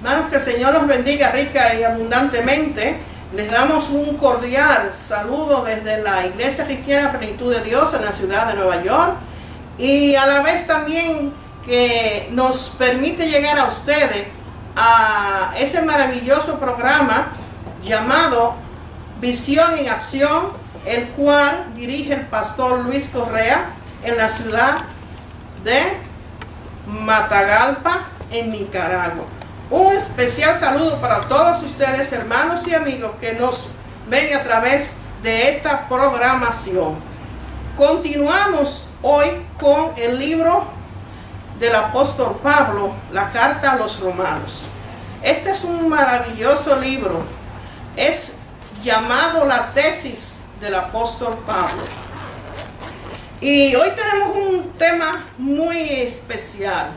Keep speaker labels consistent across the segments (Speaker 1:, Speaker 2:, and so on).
Speaker 1: Hermanos, que el Señor los bendiga rica y abundantemente. Les damos un cordial saludo desde la Iglesia Cristiana Plenitud de Dios en la ciudad de Nueva York, y a la vez también que nos permite llegar a ustedes a ese maravilloso programa llamado Visión en Acción, el cual dirige el pastor Luis Correa en la ciudad de Matagalpa, en Nicaragua. Un especial saludo para todos ustedes, hermanos y amigos que nos ven a través de esta programación. Continuamos hoy con el libro del apóstol Pablo, la carta a los romanos. Este es un maravilloso libro. Es llamado la tesis del apóstol Pablo. Y hoy tenemos un tema muy especial,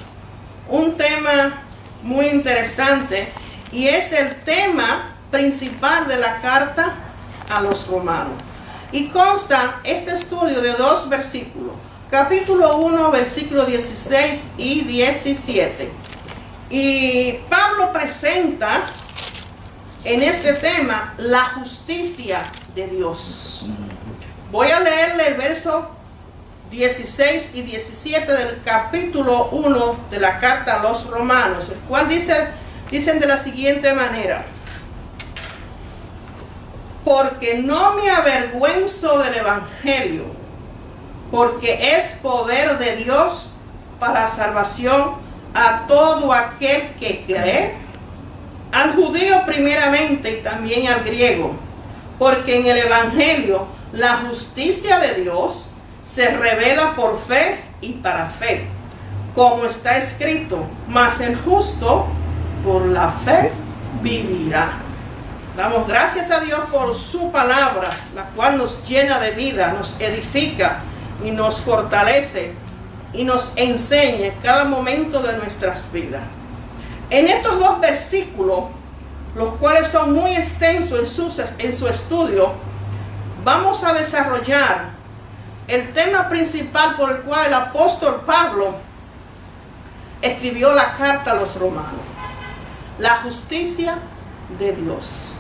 Speaker 1: un tema muy interesante, y es el tema principal de la carta a los romanos. Y consta este estudio de dos versículos, capítulo 1, versículos 16 y 17. Y Pablo presenta en este tema la justicia de Dios. Voy a leerle el verso 16 y 17 del capítulo 1 de la carta a los romanos, el cual dicen de la siguiente manera: porque no me avergüenzo del evangelio, porque es poder de Dios para salvación a todo aquel que cree, al judío primeramente y también al griego, porque en el evangelio la justicia de Dios se revela por fe y para fe, como está escrito: mas el justo por la fe vivirá. Damos gracias a Dios por su palabra, la cual nos llena de vida, nos edifica y nos fortalece y nos enseña en cada momento de nuestras vidas. En estos dos versículos, los cuales son muy extensos en su estudio, vamos a desarrollar el tema principal por el cual el apóstol Pablo escribió la carta a los romanos: la justicia de Dios.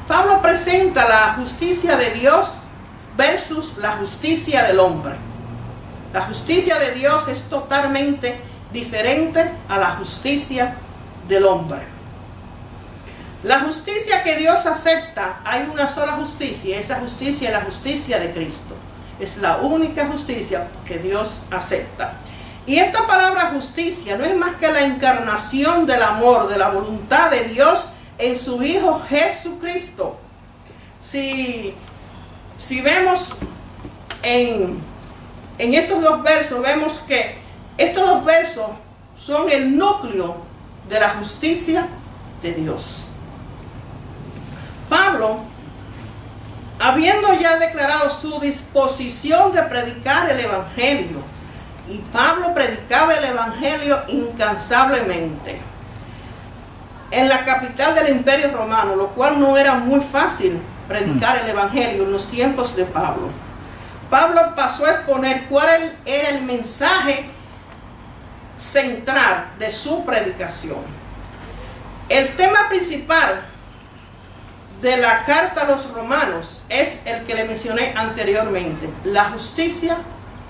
Speaker 1: Pablo presenta la justicia de Dios versus la justicia del hombre. La justicia de Dios es totalmente diferente a la justicia del hombre. La justicia que Dios acepta, hay una sola justicia, esa justicia es la justicia de Cristo. Es la única justicia que Dios acepta. Y esta palabra justicia no es más que la encarnación del amor, de la voluntad de Dios en su Hijo Jesucristo. Si vemos en estos dos versos, vemos que estos dos versos son el núcleo de la justicia de Dios. Pablo, habiendo ya declarado su disposición de predicar el evangelio, y Pablo predicaba el evangelio incansablemente en la capital del imperio romano, lo cual no era muy fácil predicar el evangelio en los tiempos de Pablo. Pablo pasó a exponer cuál era el mensaje central de su predicación. El tema principal de la carta a los romanos es el que le mencioné anteriormente: la justicia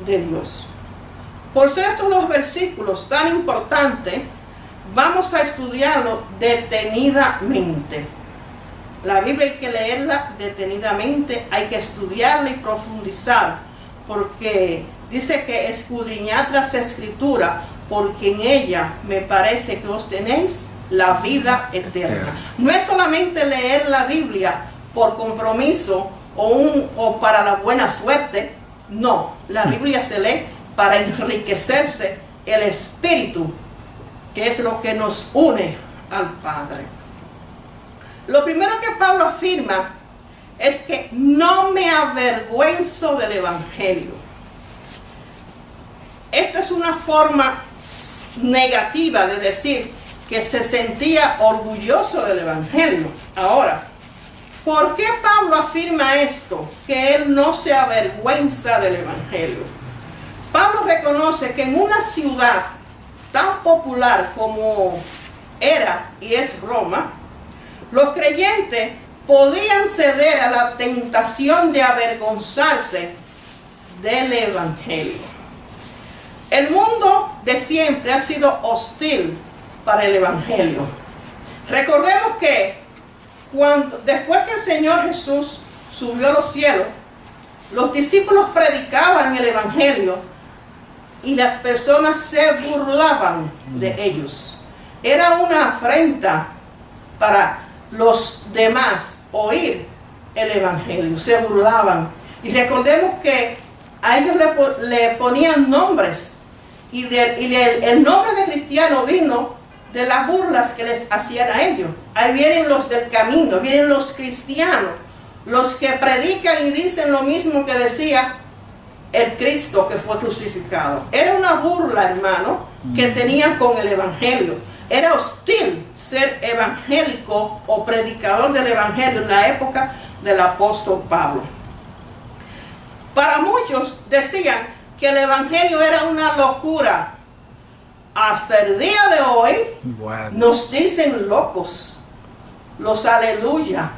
Speaker 1: de Dios. Por ser estos dos versículos tan importantes, vamos a estudiarlo detenidamente. La Biblia hay que leerla detenidamente, hay que estudiarla y profundizar, porque dice que escudriñad las Escrituras, porque en ella me parece que os tenéis la vida eterna. No es solamente leer la Biblia por compromiso o para la buena suerte. No, la Biblia se lee para enriquecerse el espíritu, que es lo que nos une al Padre. Lo primero que Pablo afirma es que no me avergüenzo del evangelio. Esto es una forma negativa de decir que se sentía orgulloso del evangelio. Ahora, ¿por qué Pablo afirma esto? Que él no se avergüenza del evangelio. Pablo reconoce que en una ciudad tan popular como era y es Roma, los creyentes podían ceder a la tentación de avergonzarse del Evangelio. El mundo de siempre ha sido hostil para el Evangelio. Recordemos que después que el Señor Jesús subió a los cielos, los discípulos predicaban el Evangelio y las personas se burlaban de ellos. Era una afrenta para los demás oír el Evangelio, se burlaban. Y recordemos que a ellos le ponían nombres y el nombre de cristiano vino de las burlas que les hacían a ellos. Ahí vienen los del camino, vienen los cristianos, los que predican y dicen lo mismo que decía el Cristo que fue crucificado. Era una burla, hermano, que tenían con el Evangelio. Era hostil ser evangélico o predicador del Evangelio en la época del apóstol Pablo. Para muchos decían que el Evangelio era una locura. Hasta el día de hoy nos dicen locos, los aleluya,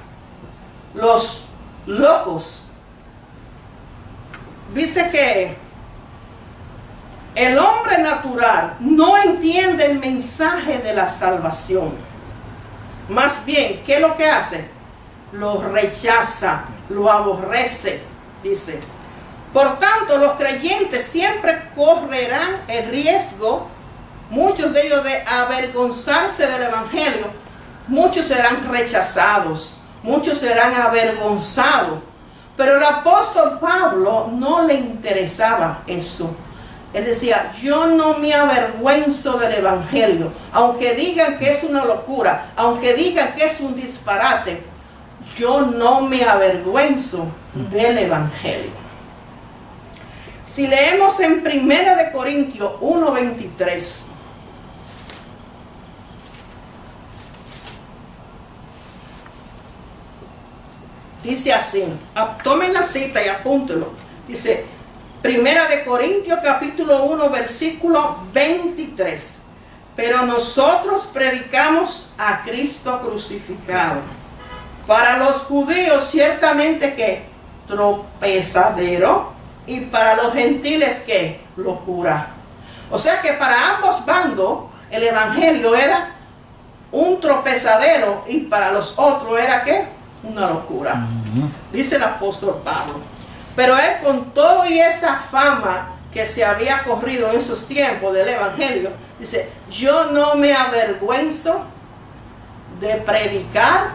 Speaker 1: los locos. Dice que el hombre natural no entiende el mensaje de la salvación. Más bien, ¿qué es lo que hace? Lo rechaza, lo aborrece, dice. Por tanto, los creyentes siempre correrán el riesgo, muchos de ellos, de avergonzarse del Evangelio. Muchos serán rechazados, muchos serán avergonzados. Pero el apóstol Pablo no le interesaba eso. Él decía, yo no me avergüenzo del Evangelio, aunque digan que es una locura, aunque digan que es un disparate, yo no me avergüenzo del Evangelio. Si leemos en 1 Corintios 1:23, dice así, tomen la cita y apúntenlo. Dice, 1 Corintios capítulo 1 versículo 23. Pero nosotros predicamos a Cristo crucificado. Para los judíos ciertamente que tropezadero, y para los gentiles que locura. O sea que para ambos bandos el Evangelio era un tropezadero y para los otros era ¿qué? Una locura. Dice el apóstol Pablo. Pero él, con todo y esa fama que se había corrido en esos tiempos del Evangelio, dice, yo no me avergüenzo de predicar,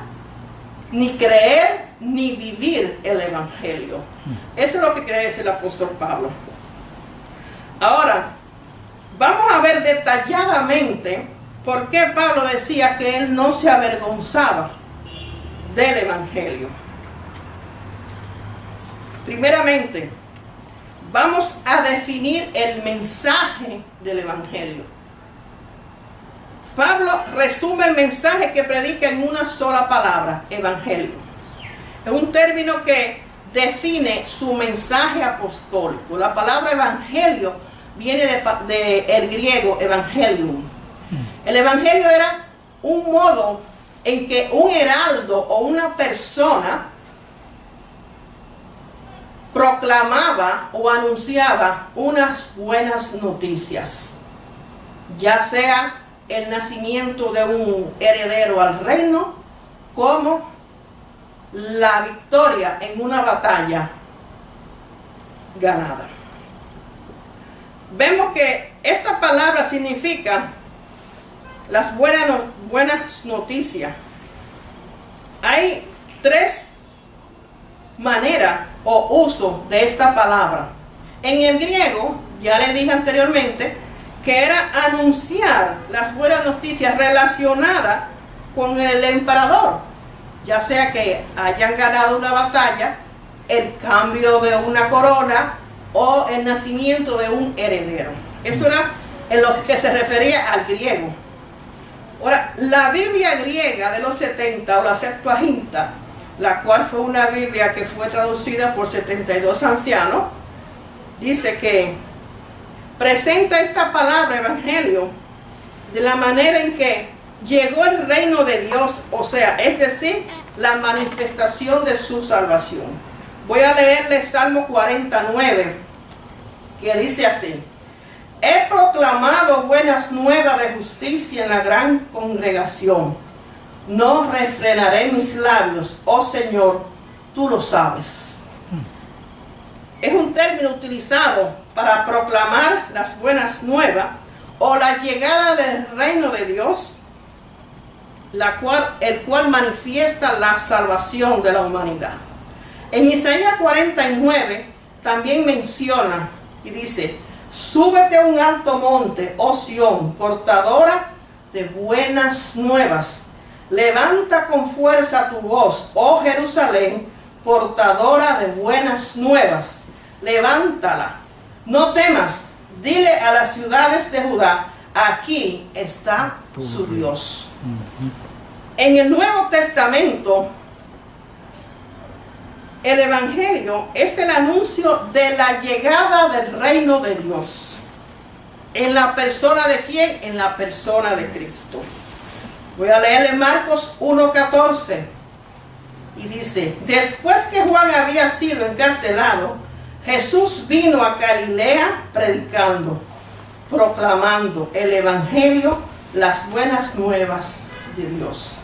Speaker 1: ni creer, ni vivir el Evangelio. Eso es lo que quiere decir el apóstol Pablo. Ahora, vamos a ver detalladamente por qué Pablo decía que él no se avergonzaba del Evangelio. Primeramente, vamos a definir el mensaje del Evangelio. Pablo resume el mensaje que predica en una sola palabra, Evangelio. Es un término que define su mensaje apostólico. La palabra Evangelio viene del griego Evangelium. El Evangelio era un modo en que un heraldo o una persona proclamaba o anunciaba unas buenas noticias, ya sea el nacimiento de un heredero al reino, como la victoria en una batalla ganada. Vemos que esta palabra significa las buenas noticias. Hay tres maneras o uso de esta palabra. En el griego, ya le dije anteriormente, que era anunciar las buenas noticias relacionadas con el emperador, ya sea que hayan ganado una batalla, el cambio de una corona o el nacimiento de un heredero. Eso era en lo que se refería al griego. Ahora, la Biblia griega de los 70 o la Septuaginta, la cual fue una Biblia que fue traducida por 72 ancianos, dice que presenta esta palabra evangelio de la manera en que llegó el reino de Dios, o sea, es decir, la manifestación de su salvación. Voy a leerle Salmo 49, que dice así: he proclamado buenas nuevas de justicia en la gran congregación. No refrenaré mis labios, oh Señor, tú lo sabes. Es un término utilizado para proclamar las buenas nuevas o la llegada del reino de Dios, el cual manifiesta la salvación de la humanidad. En Isaías 49 también menciona y dice: súbete a un alto monte, oh Sión, portadora de buenas nuevas. Levanta con fuerza tu voz, oh Jerusalén, portadora de buenas nuevas. Levántala, no temas, dile a las ciudades de Judá: aquí está su Dios. En el Nuevo Testamento, el Evangelio es el anuncio de la llegada del reino de Dios. ¿En la persona de quién? En la persona de Cristo. Voy a leerle Marcos 1:14. Y dice: después que Juan había sido encarcelado, Jesús vino a Galilea predicando, proclamando el Evangelio, las buenas nuevas de Dios.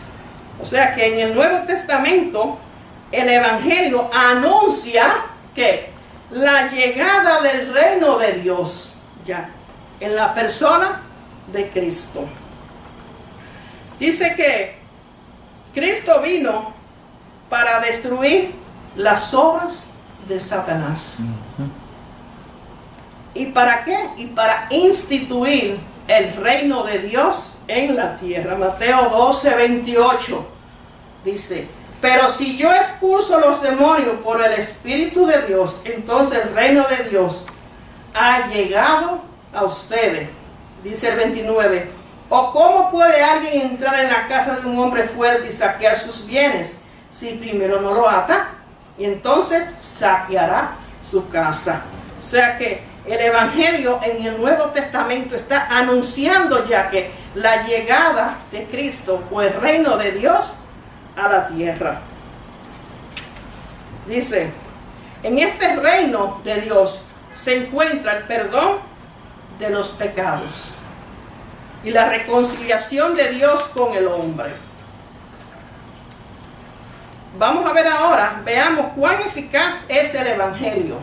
Speaker 1: O sea que en el Nuevo Testamento el Evangelio anuncia que la llegada del reino de Dios, ya, en la persona de Cristo. Dice que Cristo vino para destruir las obras de Satanás. ¿Y para qué? Y para instituir el reino de Dios en la tierra. Mateo 12:28 dice: pero si yo expulso los demonios por el Espíritu de Dios, entonces el reino de Dios ha llegado a ustedes. Dice el 29: ¿o cómo puede alguien entrar en la casa de un hombre fuerte y saquear sus bienes si primero no lo ata? Y entonces saqueará su casa. O sea que el Evangelio en el Nuevo Testamento está anunciando ya que la llegada de Cristo o el reino de Dios a la tierra. Dice: en este reino de Dios se encuentra el perdón de los pecados y la reconciliación de Dios con el hombre. Vamos a ver ahora, veamos cuán eficaz es el Evangelio.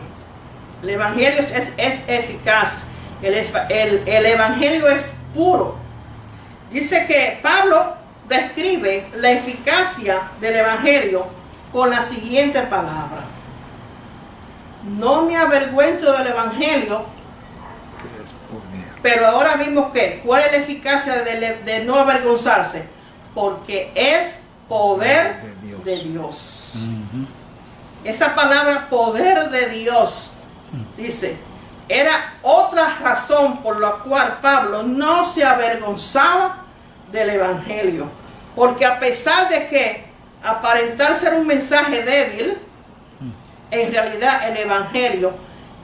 Speaker 1: El Evangelio es eficaz. El Evangelio es puro. Dice que Pablo describe la eficacia del Evangelio con la siguiente palabra: no me avergüenzo del Evangelio. Pero ahora vimos que, ¿cuál es la eficacia de no avergonzarse? Porque es poder de Dios. Esa palabra poder de Dios, dice, era otra razón por la cual Pablo no se avergonzaba del Evangelio. Porque a pesar de que aparentar ser un mensaje débil, en realidad el Evangelio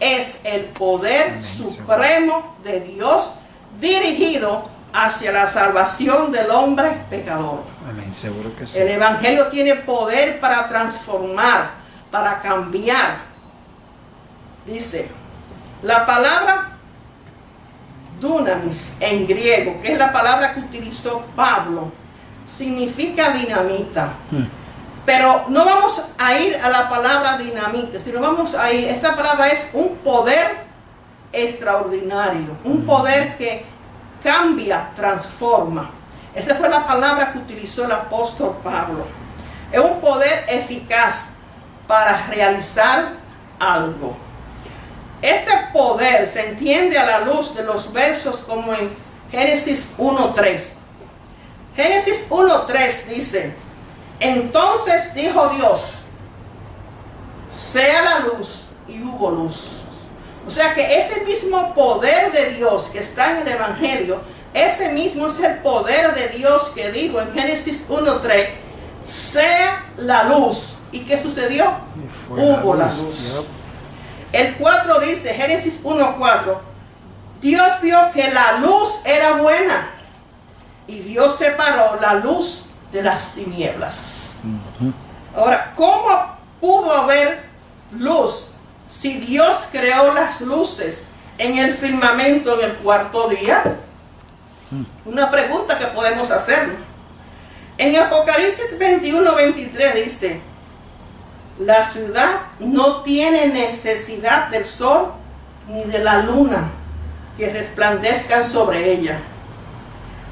Speaker 1: es el poder supremo de Dios dirigido hacia la salvación del hombre pecador.
Speaker 2: Amén, seguro que sí.
Speaker 1: El Evangelio tiene poder para transformar, para cambiar. Dice, la palabra dunamis en griego, que es la palabra que utilizó Pablo, significa dinamita. Pero no vamos a ir a la palabra dinamita, sino vamos a ir, esta palabra es un poder extraordinario, un poder que cambia, transforma. Esa fue la palabra que utilizó el apóstol Pablo. Es un poder eficaz para realizar algo. Este poder se entiende a la luz de los versos como en Génesis 1:3. Génesis 1:3 dice: entonces dijo Dios, sea la luz, y hubo luz. O sea que ese mismo poder de Dios que está en el Evangelio, ese mismo es el poder de Dios que dijo en Génesis 1:3, sea la luz. ¿Y qué sucedió? Hubo la luz. El 4 dice, Génesis 1:4, Dios vio que la luz era buena y Dios separó la luz de las tinieblas. Ahora, ¿cómo pudo haber luz si Dios creó las luces en el firmamento en el cuarto día? Una pregunta que podemos hacernos. En Apocalipsis 21:23 dice: la ciudad no tiene necesidad del sol ni de la luna que resplandezcan sobre ella,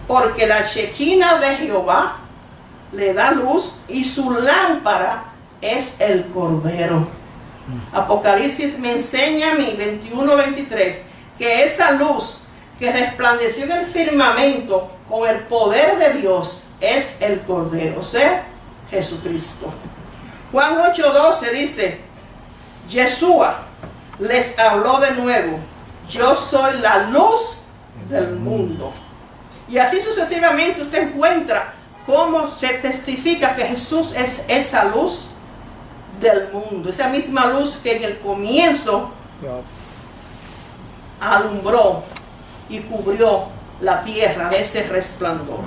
Speaker 1: porque la Shekinah de Jehová le da luz y su lámpara es el Cordero. Apocalipsis me enseña a mí, 21:23, que esa luz que resplandeció en el firmamento con el poder de Dios es el Cordero, o sea, Jesucristo. Juan 8:12 dice: Yeshua les habló de nuevo: yo soy la luz del mundo. Y así sucesivamente usted encuentra cómo se testifica que Jesús es esa luz del mundo, esa misma luz que en el comienzo alumbró y cubrió la tierra de ese resplandor.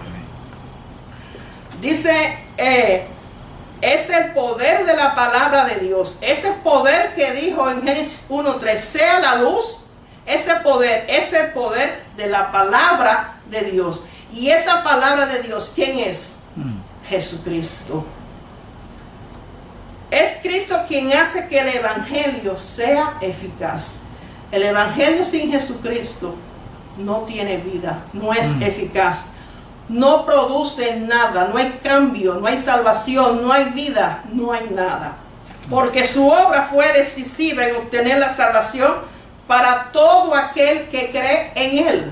Speaker 1: Dice, es el poder de la palabra de Dios, ese poder que dijo en Génesis 1:3, sea la luz. Ese poder es el poder de la palabra de Dios. Y esa palabra de Dios, ¿quién es? Jesucristo. Es Cristo quien hace que el evangelio sea eficaz. El evangelio sin Jesucristo no tiene vida, no es eficaz, no produce nada, no hay cambio, no hay salvación, no hay vida, no hay nada. Porque su obra fue decisiva en obtener la salvación para todo aquel que cree en Él.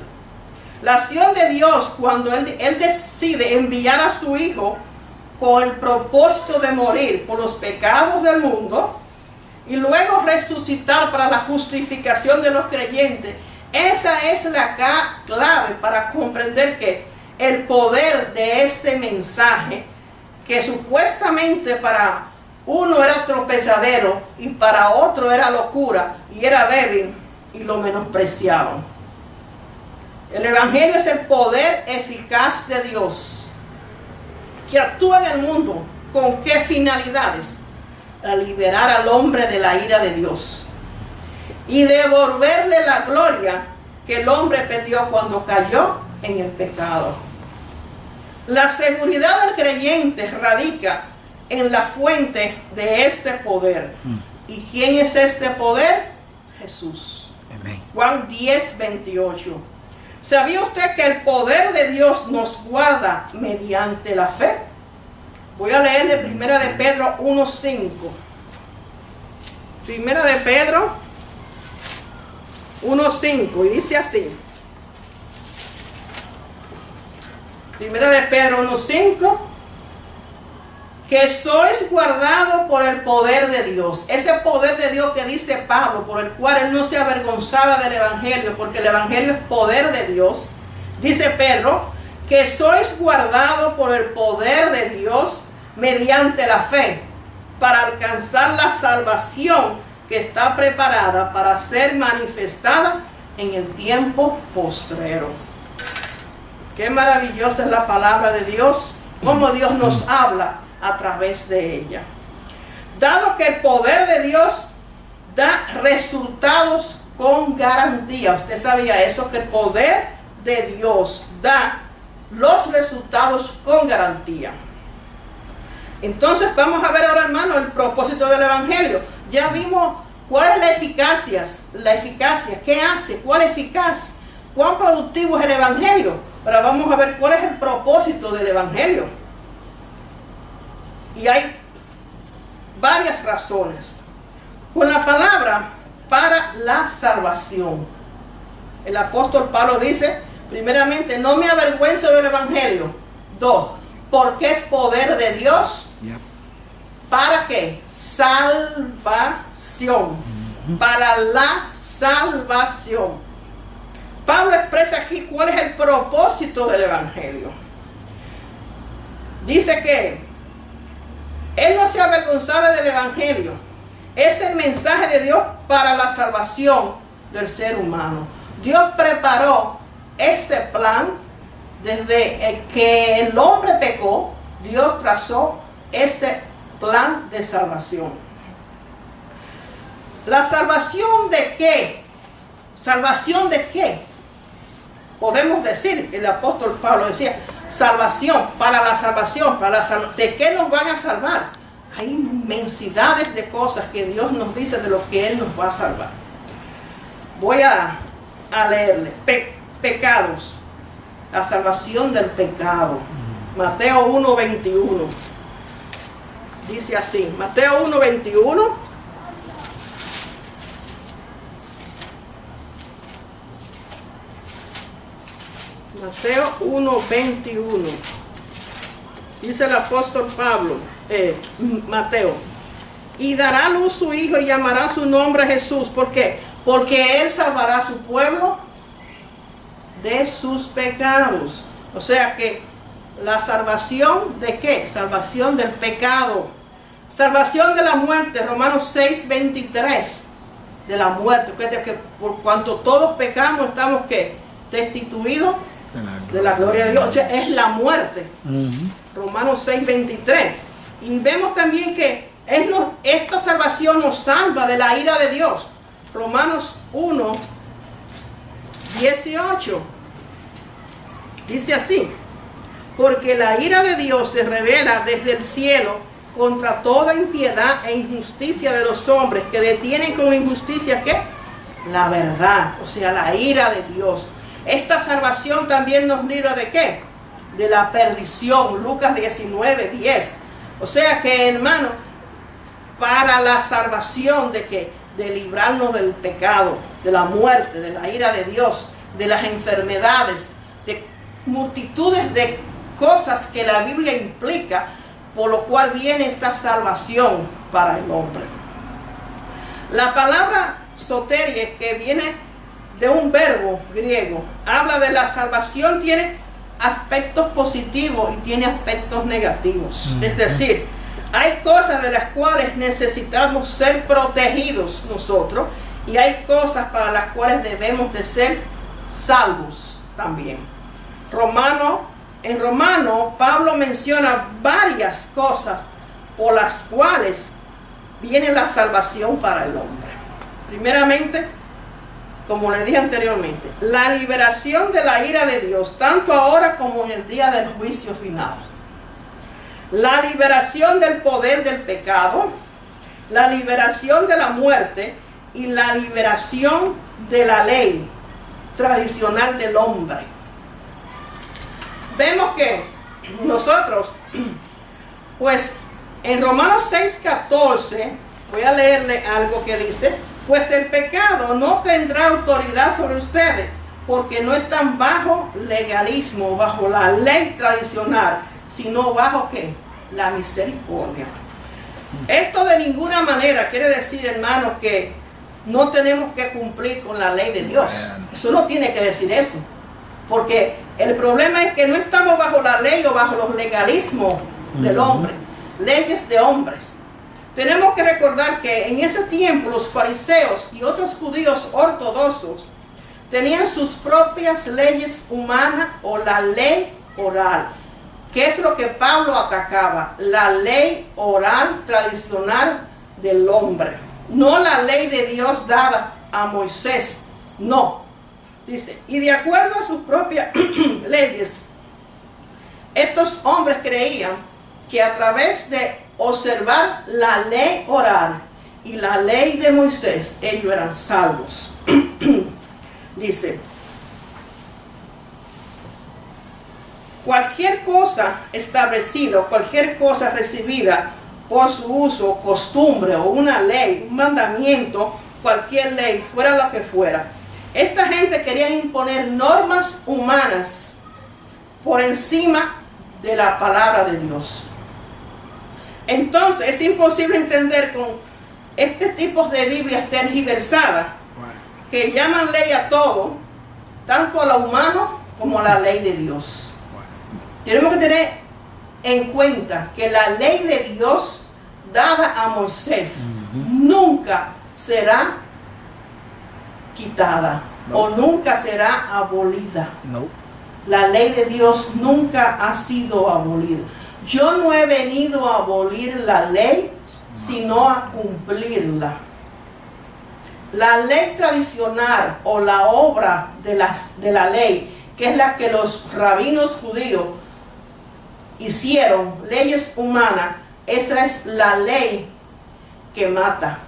Speaker 1: La acción de Dios cuando Él decide enviar a su Hijo con el propósito de morir por los pecados del mundo y luego resucitar para la justificación de los creyentes, esa es la clave para comprender que el poder de este mensaje, que supuestamente para uno era tropezadero y para otro era locura y era débil, y lo menospreciaban. El evangelio es el poder eficaz de Dios que actúa en el mundo. ¿Con qué finalidades? Para liberar al hombre de la ira de Dios y devolverle la gloria que el hombre perdió cuando cayó en el pecado. La seguridad del creyente radica en la fuente de este poder. ¿Y quién es este poder? Jesús. Juan 10:28. ¿Sabía usted que el poder de Dios nos guarda mediante la fe? Voy a leerle Primera de Pedro 1:5. Primera de Pedro 1:5 y dice así. Primera de Pedro 1:5. Que sois guardados por el poder de Dios. Ese poder de Dios que dice Pablo, por el cual él no se avergonzaba del evangelio, porque el evangelio es poder de Dios. Dice Pedro, que sois guardados por el poder de Dios mediante la fe, para alcanzar la salvación que está preparada para ser manifestada en el tiempo postrero. Qué maravillosa es la palabra de Dios, cómo Dios nos habla a través de ella. Dado que el poder de Dios da resultados con garantía. ¿Usted sabía eso? Que el poder de Dios da los resultados con garantía. Entonces vamos a ver ahora, hermano, el propósito del evangelio. Ya vimos cuál es la eficacia. La eficacia, ¿qué hace? ¿Cuál es eficaz? ¿Cuán productivo es el evangelio? Ahora vamos a ver cuál es el propósito del evangelio. Y hay varias razones. Con la palabra, para la salvación. El apóstol Pablo dice, primeramente, no me avergüenzo del evangelio. 2, porque es poder de Dios. ¿Para qué? Salvación. Para la salvación. Pablo expresa aquí cuál es el propósito del evangelio. Dice que él no se avergonzaba del evangelio. Es el mensaje de Dios para la salvación del ser humano. Dios preparó este plan desde que el hombre pecó, Dios trazó este plan de salvación. ¿La salvación de qué? ¿Salvación de qué? Podemos decir, el apóstol Pablo decía, salvación, para la salvación, ¿de qué nos van a salvar? Hay inmensidades de cosas que Dios nos dice de lo que Él nos va a salvar. Voy a leerle. Pecados. La salvación del pecado. Mateo 1:21. Dice así. Mateo 1:21. Mateo 1:21. Dice el apóstol Pablo, Mateo. Y dará a luz su hijo y llamará su nombre Jesús. ¿Por qué? Porque Él salvará a su pueblo de sus pecados. O sea que la salvación ¿de qué? Salvación del pecado. Salvación de la muerte. Romanos 6:23. De la muerte. Que por cuanto todos pecamos estamos ¿qué? Destituidos de la gloria de Dios. O sea, es la muerte. Romanos 6:23. Y vemos también que esta salvación nos salva de la ira de Dios. Romanos 1:18. Dice así: porque la ira de Dios se revela desde el cielo contra toda impiedad e injusticia de los hombres que detienen con injusticia ¿qué? La verdad, o sea, la ira de Dios. Esta salvación también nos libra ¿de qué? De la perdición. Lucas 19:10. O sea que, hermano, para la salvación ¿de qué? De librarnos del pecado, de la muerte, de la ira de Dios, de las enfermedades, de multitudes de cosas que la Biblia implica, por lo cual viene esta salvación para el hombre. La palabra soteria, que viene de un verbo griego, habla de la salvación, tiene aspectos positivos y tiene aspectos negativos. Es decir, hay cosas de las cuales necesitamos ser protegidos nosotros y hay cosas para las cuales debemos de ser salvos también. En Romano, Pablo menciona varias cosas por las cuales viene la salvación para el hombre. Primeramente, como le dije anteriormente, la liberación de la ira de Dios, tanto ahora como en el día del juicio final. La liberación del poder del pecado, la liberación de la muerte y la liberación de la ley tradicional del hombre. Vemos que nosotros, pues en Romanos 6:14, voy a leerle algo que dice: pues el pecado no tendrá autoridad sobre ustedes, porque no están bajo legalismo, bajo la ley tradicional, sino bajo ¿qué? La misericordia. Esto de ninguna manera quiere decir, hermanos, que no tenemos que cumplir con la ley de Dios. Eso no tiene que decir eso. Porque el problema es que no estamos bajo la ley o bajo los legalismos del hombre, leyes de hombres. Tenemos que recordar que en ese tiempo los fariseos y otros judíos ortodoxos tenían sus propias leyes humanas o la ley oral. ¿Qué es lo que Pablo atacaba? La ley oral tradicional del hombre. No la ley de Dios dada a Moisés. No. Dice, y de acuerdo a sus propias leyes, estos hombres creían que a través de observar la ley oral y la ley de Moisés, ellos eran salvos. Dice, cualquier cosa establecida, cualquier cosa recibida por su uso, costumbre o una ley, un mandamiento, cualquier ley, fuera lo que fuera, esta gente quería imponer normas humanas por encima de la palabra de Dios. Entonces es imposible entender con este tipo de Biblias tergiversadas que llaman ley a todo, tanto a lo humano como a la ley de Dios. Tenemos que tener en cuenta que la ley de Dios dada a Moisés nunca será quitada o nunca será abolida. La ley de Dios nunca ha sido abolida. Yo no he venido a abolir la ley, sino a cumplirla. La ley tradicional o la obra de la ley, que es la que los rabinos judíos hicieron, leyes humanas, esa es la ley que mata,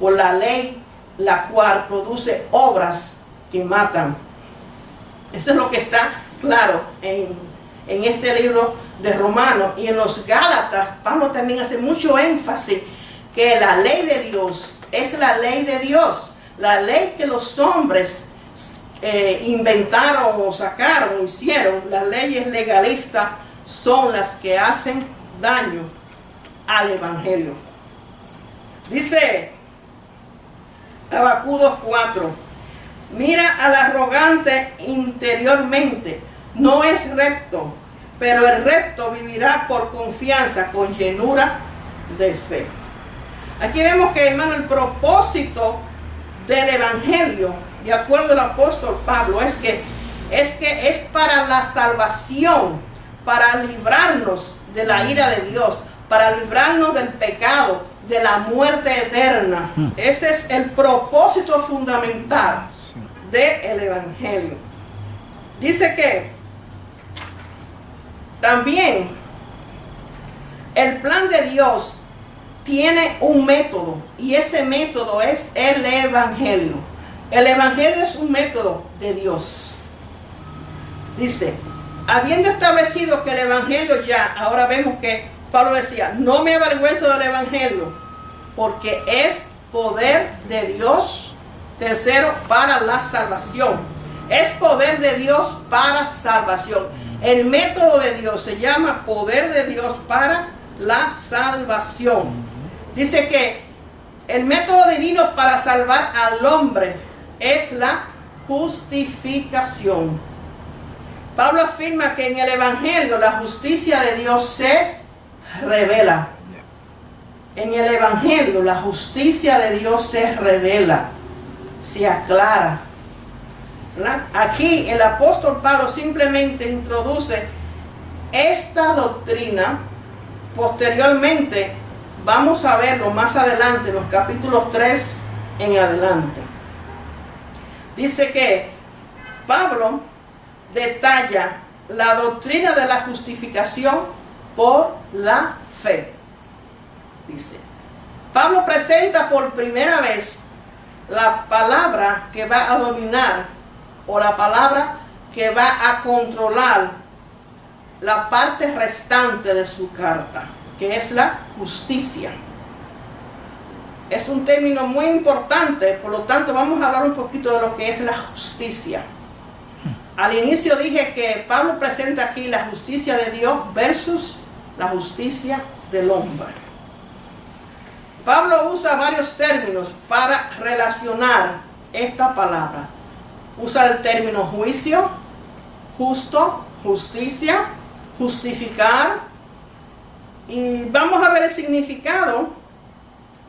Speaker 1: o la ley la cual produce obras que matan. Eso es lo que está claro en este libro de Romanos. Y en los Gálatas, Pablo también hace mucho énfasis que la ley de Dios es la ley de Dios. La ley que los hombres inventaron o sacaron, hicieron, las leyes legalistas son las que hacen daño al Evangelio. Dice Habacuc 4, mira al arrogante interiormente, no es recto, pero el recto vivirá por confianza, con llenura de fe. Aquí vemos que, hermano, el propósito del Evangelio, de acuerdo al apóstol Pablo, es que es para la salvación, para librarnos de la ira de Dios, para librarnos del pecado, de la muerte eterna. Ese es el propósito fundamental del Evangelio. Dice que también el plan de Dios tiene un método, y ese método es el Evangelio. El Evangelio es un método de Dios. Dice, habiendo establecido que el Evangelio ya, ahora vemos que Pablo decía, no me avergüenzo del Evangelio, porque es poder de Dios, tercero, para la salvación. Es poder de Dios para salvación. El método de Dios se llama poder de Dios para la salvación. Dice que el método divino para salvar al hombre es la justificación. Pablo afirma que en el Evangelio la justicia de Dios se revela. En el Evangelio la justicia de Dios se revela, se aclara. ¿Verdad? Aquí el apóstol Pablo simplemente introduce esta doctrina. Posteriormente vamos a verlo más adelante, en los capítulos 3 en adelante. Dice que Pablo detalla la doctrina de la justificación por la fe. Dice, Pablo presenta por primera vez la palabra que va a dominar, o la palabra que va a controlar la parte restante de su carta, que es la justicia. Es un término muy importante, por lo tanto vamos a hablar un poquito de lo que es la justicia. Al inicio dije que Pablo presenta aquí la justicia de Dios versus la justicia del hombre. Pablo usa varios términos para relacionar esta palabra. Usa el término juicio, justo, justicia, justificar. Y vamos a ver el significado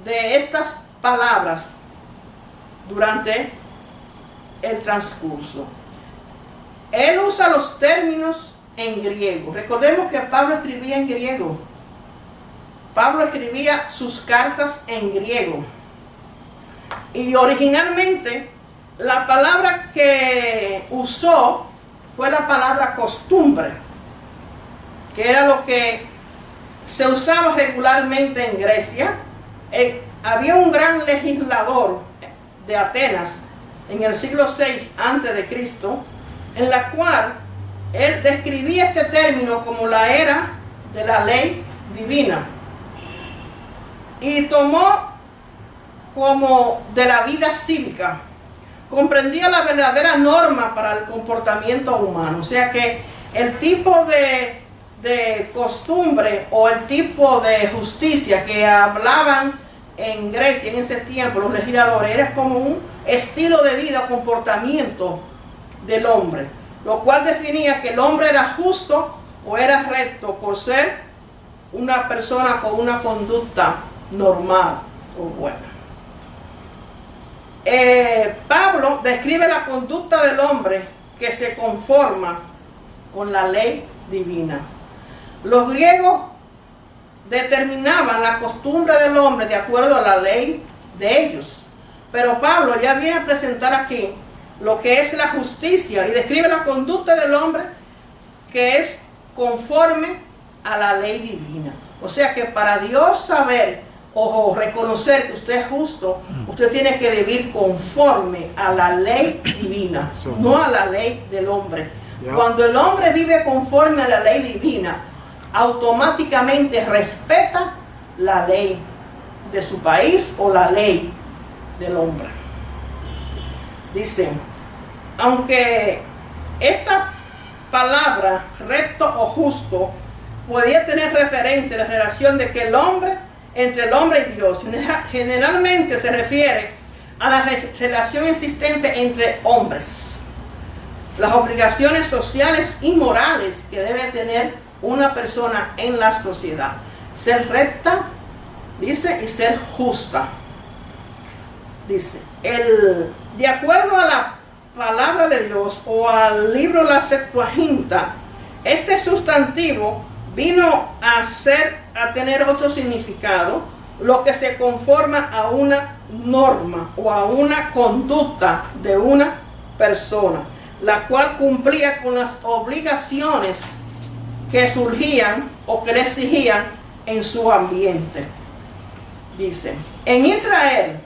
Speaker 1: de estas palabras durante el transcurso. Él usa los términos en griego. Recordemos que Pablo escribía en griego. Pablo escribía sus cartas en griego. Y originalmente la palabra que usó fue la palabra costumbre, que era lo que se usaba regularmente en Grecia. Había un gran legislador de Atenas en el siglo VI a.C., en la cual él describía este término como la era de la ley divina, y tomó como de la vida cívica. Comprendía la verdadera norma para el comportamiento humano. O sea que el tipo de costumbre o el tipo de justicia que hablaban en Grecia en ese tiempo los legisladores era como un estilo de vida o comportamiento del hombre, lo cual definía que el hombre era justo o era recto por ser una persona con una conducta normal o buena. Pablo describe la conducta del hombre que se conforma con la ley divina. Los griegos determinaban la costumbre del hombre de acuerdo a la ley de ellos. Pero Pablo ya viene a presentar aquí lo que es la justicia y describe la conducta del hombre que es conforme a la ley divina. O sea que para Dios saber o reconocer que usted es justo, usted tiene que vivir conforme a la ley divina, no a la ley del hombre. Cuando el hombre vive conforme a la ley divina, automáticamente respeta la ley de su país o la ley del hombre. Dice, aunque esta palabra recto o justo podría tener referencia a la relación de que el hombre, entre el hombre y Dios, generalmente se refiere a la relación existente entre hombres, las obligaciones sociales y morales que debe tener una persona en la sociedad. Ser recta, dice, y ser justa. Dice, de acuerdo a la palabra de Dios o al libro La Septuaginta, este sustantivo vino a tener otro significado, lo que se conforma a una norma o a una conducta de una persona, la cual cumplía con las obligaciones que surgían o que le exigían en su ambiente. Dice, en Israel,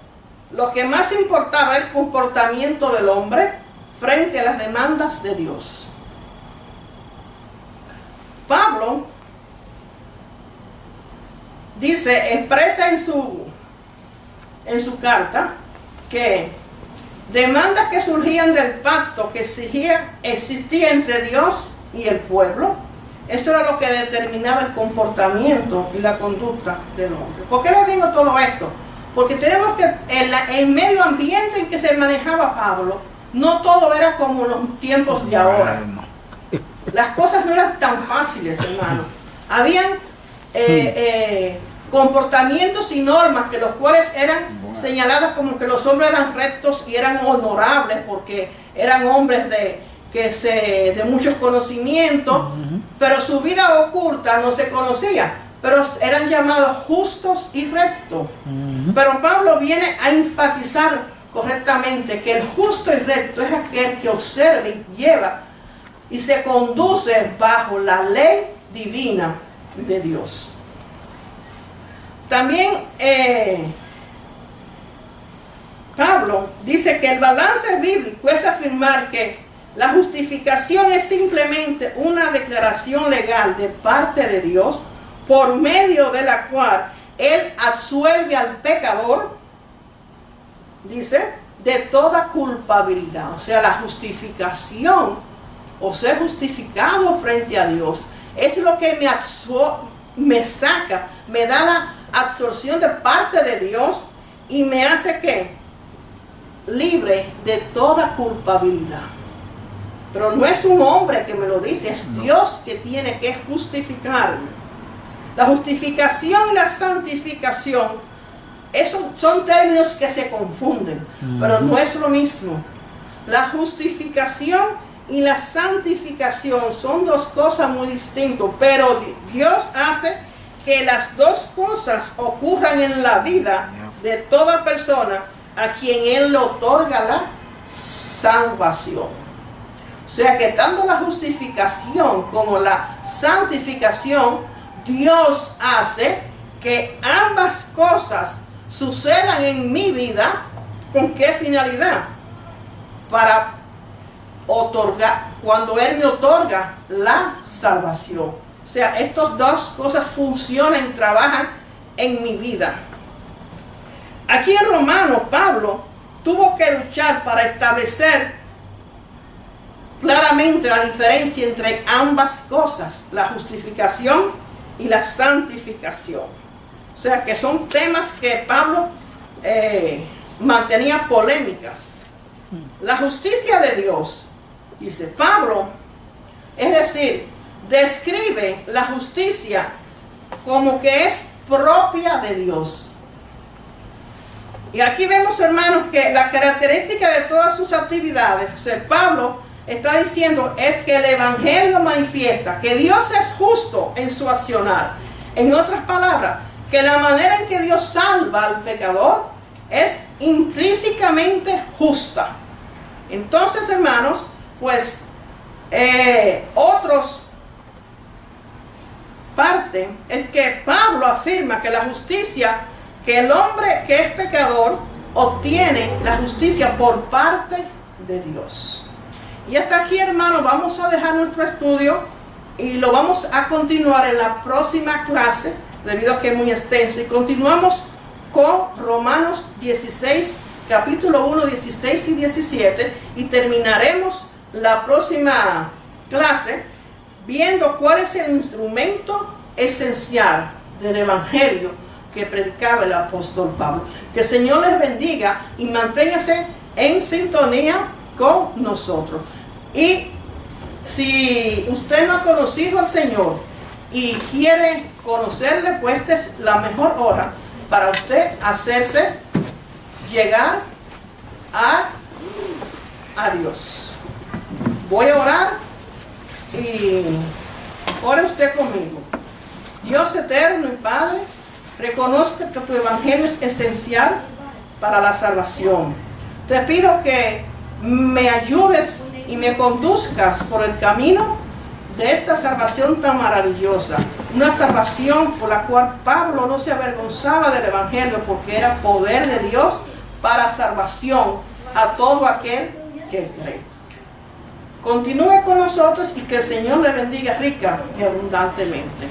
Speaker 1: lo que más importaba era el comportamiento del hombre frente a las demandas de Dios. Pablo dice, expresa en su carta que demandas que surgían del pacto que existía entre Dios y el pueblo, eso era lo que determinaba el comportamiento y la conducta del hombre. ¿Por qué le digo todo esto? Porque tenemos que, el medio ambiente en que se manejaba Pablo, no todo era como los tiempos de ahora. Las cosas no eran tan fáciles, hermano. Habían comportamientos y normas que los cuales eran señaladas como que los hombres eran rectos y eran honorables porque eran hombres de muchos conocimientos, pero su vida oculta no se conocía, pero eran llamados justos y rectos. Pero Pablo viene a enfatizar correctamente que el justo y recto es aquel que observa y lleva y se conduce bajo la ley divina de Dios. También Pablo dice que el balance bíblico es afirmar que la justificación es simplemente una declaración legal de parte de Dios por medio de la cual Él absuelve al pecador, dice, de toda culpabilidad. O sea, la justificación o ser justificado frente a Dios es lo que me saca, me da la absorción de parte de Dios y me hace que libre de toda culpabilidad. Pero no es un hombre que me lo dice, es Dios que tiene que justificarme. La justificación y la santificación, esos son términos que se confunden, pero no es lo mismo. La justificación y la santificación son dos cosas muy distintas, pero Dios hace que las dos cosas ocurran en la vida de toda persona a quien Él le otorga la salvación. O sea que tanto la justificación como la santificación, Dios hace que ambas cosas sucedan en mi vida. ¿Con qué finalidad? Para otorgar, cuando Él me otorga la salvación. O sea, estas dos cosas funcionan, trabajan en mi vida. Aquí en Romanos, Pablo tuvo que luchar para establecer claramente la diferencia entre ambas cosas, la justificación y la santificación. O sea que son temas que Pablo mantenía polémicas. La justicia de Dios, dice Pablo, es decir, describe la justicia como que es propia de Dios. Y aquí vemos, hermanos, que la característica de todas sus actividades, o sea, Pablo está diciendo es que el Evangelio manifiesta que Dios es justo en su accionar. En otras palabras, que la manera en que Dios salva al pecador es intrínsecamente justa. Entonces, hermanos, pues otros parten es que Pablo afirma que la justicia, que el hombre que es pecador obtiene la justicia por parte de Dios. Y hasta aquí, hermanos, vamos a dejar nuestro estudio y lo vamos a continuar en la próxima clase, debido a que es muy extenso, y continuamos con Romanos 16, capítulo 1, 16 y 17, y terminaremos la próxima clase viendo cuál es el instrumento esencial del Evangelio que predicaba el apóstol Pablo. Que el Señor les bendiga y manténgase en sintonía con nosotros. Y si usted no ha conocido al Señor y quiere conocerle, pues esta es la mejor hora para usted hacerse llegar a Dios. Voy a orar y ore usted conmigo. Dios eterno y Padre, reconozco que tu evangelio es esencial para la salvación. Te pido que me ayudes y me conduzcas por el camino de esta salvación tan maravillosa. Una salvación por la cual Pablo no se avergonzaba del evangelio, porque era poder de Dios para salvación a todo aquel que cree. Continúe con nosotros y que el Señor le bendiga rica y abundantemente.